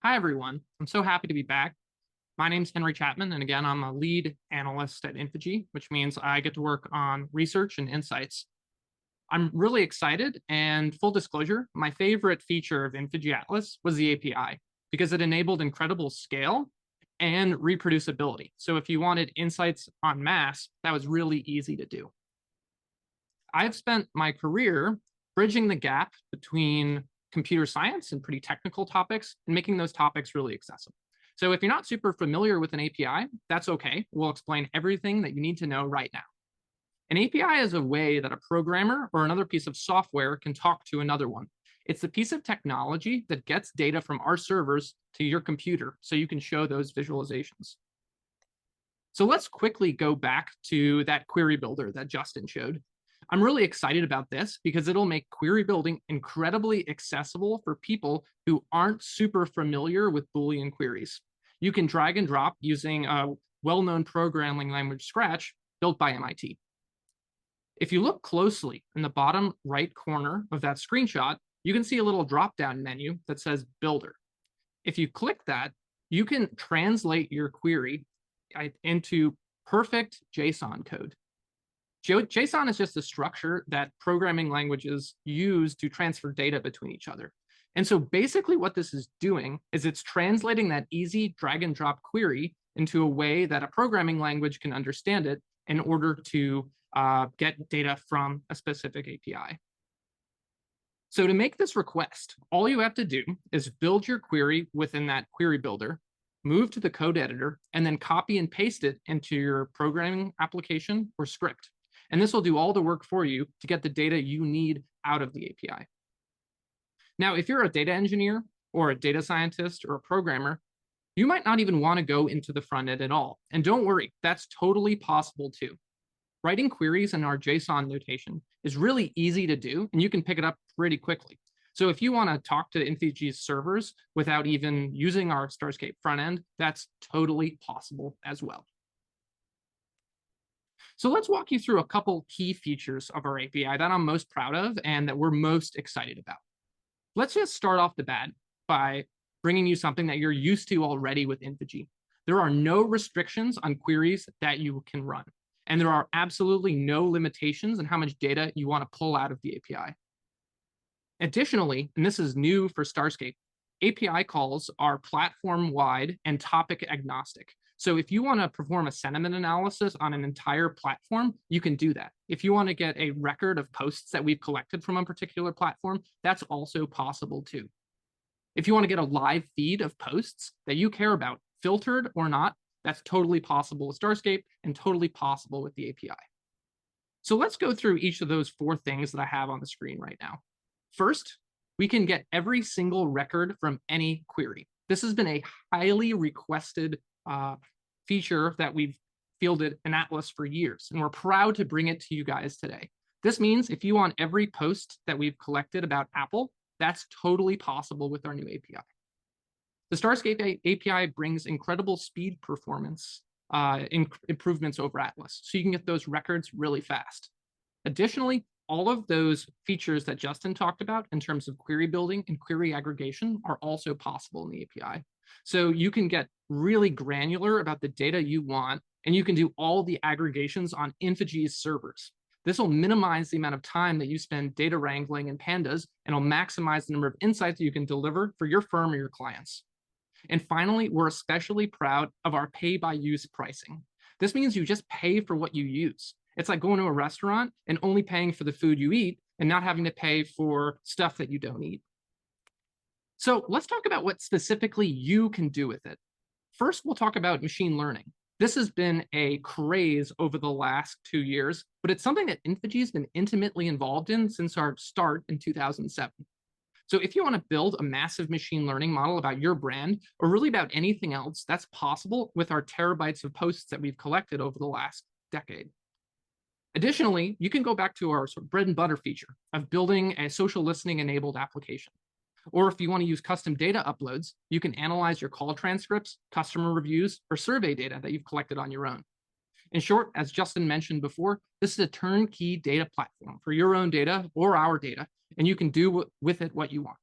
Hi, everyone. I'm so happy to be back. My name's Henry Chapman, and again, I'm a lead analyst at Infegy, which means I get to work on research and insights. I'm really excited, and full disclosure, my favorite feature of Infegy Atlas was the API because it enabled incredible scale and reproducibility. So if you wanted insights en masse, that was really easy to do. I've spent my career bridging the gap between computer science and pretty technical topics and making those topics really accessible. So if you're not super familiar with an API, that's okay. We'll explain everything that you need to know right now. An API is a way that a programmer or another piece of software can talk to another one. It's the piece of technology that gets data from our servers to your computer so you can show those visualizations. So let's quickly go back to that query builder that Justin showed. I'm really excited about this because it'll make query building incredibly accessible for people who aren't super familiar with Boolean queries. You can drag and drop using a well-known programming language, Scratch, built by MIT. If you look closely in the bottom right corner of that screenshot, you can see a little drop-down menu that says Builder. If you click that, you can translate your query into perfect JSON code. JSON is just a structure that programming languages use to transfer data between each other. And so basically what this is doing is it's translating that easy drag and drop query into a way that a programming language can understand it in order to get data from a specific API. So to make this request, all you have to do is build your query within that query builder, move to the code editor, and then copy and paste it into your programming application or script. And this will do all the work for you to get the data you need out of the API. Now, if you're a data engineer or a data scientist or a programmer, you might not even want to go into the front end at all. And don't worry, that's totally possible too. Writing queries in our JSON notation is really easy to do, and you can pick it up pretty quickly. So if you want to talk to Infegy's servers without even using our Starscape front end, that's totally possible as well. So let's walk you through a couple key features of our API that I'm most proud of and that we're most excited about. Let's just start off the bat by bringing you something that you're used to already with Infegy. There are no restrictions on queries that you can run, and there are absolutely no limitations on how much data you want to pull out of the API. Additionally, and this is new for Starscape, API calls are platform-wide and topic agnostic. So if you want to perform a sentiment analysis on an entire platform, you can do that. If you want to get a record of posts that we've collected from a particular platform, that's also possible too. If you want to get a live feed of posts that you care about, filtered or not, that's totally possible with Starscape and totally possible with the API. So let's go through each of those four things that I have on the screen right now. First, we can get every single record from any query. This has been a highly requested feature that we've fielded in Atlas for years, and we're proud to bring it to you guys today. This means if you want every post that we've collected about Apple, that's totally possible with our new API. The Starscape API brings incredible speed performance improvements over Atlas, so you can get those records really fast. Additionally, all of those features that Justin talked about in terms of query building and query aggregation are also possible in the API. So you can get really granular about the data you want, and you can do all the aggregations on Infegy's servers. This will minimize the amount of time that you spend data wrangling in pandas, and will maximize the number of insights that you can deliver for your firm or your clients. And finally, we're especially proud of our pay-by-use pricing. This means you just pay for what you use. It's like going to a restaurant and only paying for the food you eat and not having to pay for stuff that you don't eat. So let's talk about what specifically you can do with it. First, we'll talk about machine learning. This has been a craze over the last 2 years, but it's something that Infegy has been intimately involved in since our start in 2007. So if you want to build a massive machine learning model about your brand, or really about anything else, that's possible with our terabytes of posts that we've collected over the last decade. Additionally, you can go back to our sort of bread and butter feature of building a social listening enabled application. Or if you want to use custom data uploads, you can analyze your call transcripts, customer reviews, or survey data that you've collected on your own. In short, as Justin mentioned before, this is a turnkey data platform for your own data or our data, and you can do with it what you want.